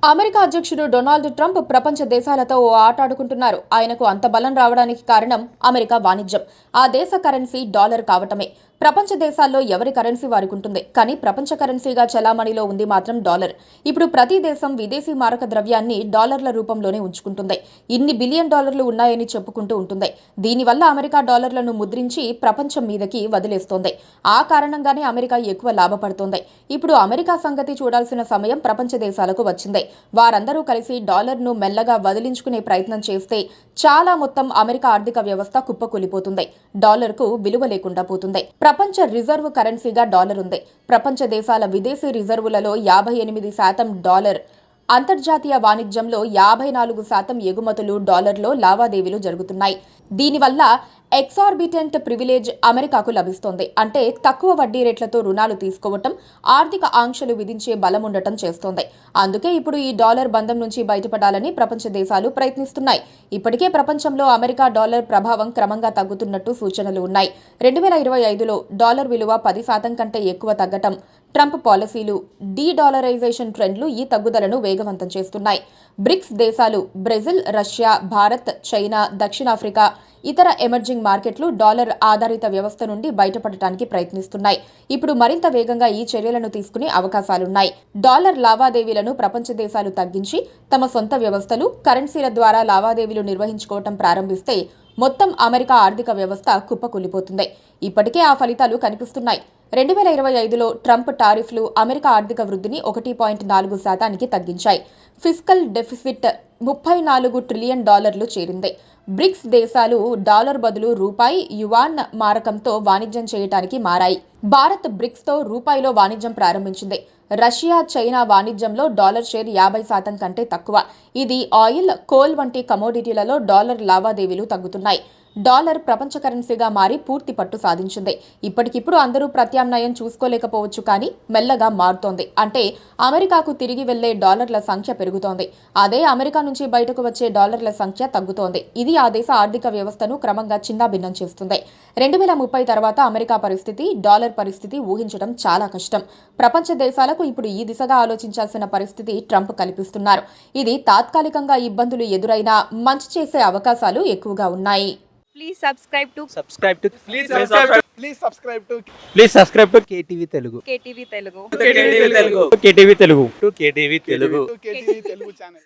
America అధ్యక్షుడు Donald Trump ప్రపంచ దేశాలతో ఓ ఆట ఆడుకుంటున్నారు. ఆయనకు అంత బలం రావడానికి కారణం అమెరికా వాణిజ్యం. ఆ దేశ కరెన్సీ డాలర్ కావటమే. ప్రపంచ దేశాల్లో ఎవరి కరెన్సీ వారికి ఉంటుంది. కానీ ప్రపంచ కరెన్సీగా చలామణిలో ఉంది మాత్రం డాలర్. ఇప్పుడు ప్రతి దేశం విదేశీ మారక ద్రవ్యాన్ని డాలర్ల రూపంలోనే ఉంచుకుంటుంది. ఇన్ని బిలియన్ డాలర్లు ఉన్నాయని చెప్పుకుంటూ ఉంటుంది. దీనివల్ల అమెరికా డాలర్లను ముద్రించి ప్రపంచం మీదకి వదిలేస్తోంది. ఆ కారణంగానే అమెరికా ఎక్కువ లాభపడుతోంది. ఇప్పుడు అమెరికా సంగతి చూడాల్సిన సమయం ప్రపంచ దేశాలకు వచ్చింది. వారందరూ కలిసి డాలర్ను మెల్లగా వదిలించుకునే ప్రయత్నం చేస్తే చాలా మొత్తం అమెరికా ఆర్థిక వ్యవస్థ కుప్పకూలిపోతుంది. డాలర్కు విలువ లేకుండా పోతుంది. ప్రపంచ రిజర్వ్ కరెన్సీగా డాలర్ ఉంది. ప్రపంచ దేశాల విదేశీ రిజర్వులలో 58% డాలర్. అంతర్జాతీయ వాణిజ్యంలో 54% ఎగుమతులు డాలర్లో లావాదేవీలు జరుగుతున్నాయి. దీనివల్ల ఎక్సార్బిటెంట్ ప్రివిలేజ్ అమెరికాకు లభిస్తోంది. అంటే తక్కువ వడ్డీ రేట్లతో రుణాలు తీసుకోవటం, ఆర్థిక ఆంక్షలు విధించే బలం ఉండటం చేస్తోంది. అందుకే ఇప్పుడు ఈ డాలర్ బంధం నుంచి బయటపడాలని ప్రపంచ దేశాలు ప్రయత్నిస్తున్నాయి. ఇప్పటికే ప్రపంచంలో అమెరికా డాలర్ ప్రభావం క్రమంగా తగ్గుతున్నట్టు సూచనలు ఉన్నాయి. 2025లో డాలర్ విలువ 10% కంటే ఎక్కువ తగ్గటం, ట్రంప్ పాలసీలు, డీ-డాలరైజేషన్ ట్రెండ్లు ఈ తగ్గుదలను వేగవంతం చేస్తున్నాయి. బ్రిక్స్ దేశాలు బ్రెజిల్, రష్యా, భారత్, చైనా, దక్షిణాఫ్రికా, ఇతర ఎమర్జింగ్ మార్కెట్లు డాలర్ ఆధారిత వ్యవస్థ నుండి బయటపడటానికి ప్రయత్నిస్తున్నాయి. ఇప్పుడు మరింత వేగంగా ఈ చర్యలను తీసుకునే అవకాశాలున్నాయి. డాలర్ లావాదేవీలను ప్రపంచ దేశాలు తగ్గించి తమ సొంత వ్యవస్థలు, కరెన్సీల ద్వారా లావాదేవీలు నిర్వహించుకోవటం ప్రారంభిస్తే మొత్తం అమెరికా ఆర్థిక వ్యవస్థ కుప్పకూలిపోతుంది. ఇప్పటికే ఆ ఫలితాలు కనిపిస్తున్నాయి. 2025లో ట్రంప్ టారిఫ్లు అమెరికా ఆర్థిక వృద్ధిని 1.4% తగ్గించాయి. ఫిస్కల్ డెఫిసిట్ $34 ట్రిలియన్ చేరింది. బ్రిక్స్ దేశాలు డాలర్ బదులు రూపాయి, యువాన్ మారకంతో వాణిజ్యం చేయడానికి మారాయి. భారత్ బ్రిక్స్తో రూపాయిలో వాణిజ్యం ప్రారంభించింది. రష్యా, చైనా వాణిజ్యంలో డాలర్ షేర్ 50% కంటే తక్కువ. ఇది ఆయిల్, కోల్ వంటి కమోడిటీలలో డాలర్ లావాదేవీలు తగ్గుతున్నాయి. డాలర్ ప్రపంచ కరెన్సీగా మారి పూర్తి పట్టు సాధించింది. ఇప్పటికిప్పుడు అందరూ ప్రత్యామ్నాయం చూసుకోలేకపోవచ్చు, కానీ మెల్లగా మారుతోంది. అంటే అమెరికాకు తిరిగి వెళ్లే డాలర్ల సంఖ్య పెరుగుతోంది. అదే అమెరికా నుంచి బయటకు వచ్చే డాలర్ల సంఖ్య తగ్గుతోంది. ఇది ఆ దేశ ఆర్థిక వ్యవస్థను క్రమంగా చిన్నాభిన్నం చేస్తుంది. 2030 తర్వాత అమెరికా పరిస్థితి, డాలర్ పరిస్థితి ఊహించడం చాలా కష్టం. ప్రపంచ దేశాలకు ఇప్పుడు ఈ దిశగా ఆలోచించాల్సిన పరిస్థితి ట్రంప్ కల్పిస్తున్నారు. ఇది తాత్కాలికంగా ఇబ్బందులు ఎదురైనా మంచి చేసే అవకాశాలు ఎక్కువగా ఉన్నాయి. Please subscribe to KTV Telugu. KTV Telugu. KTV Telugu channel.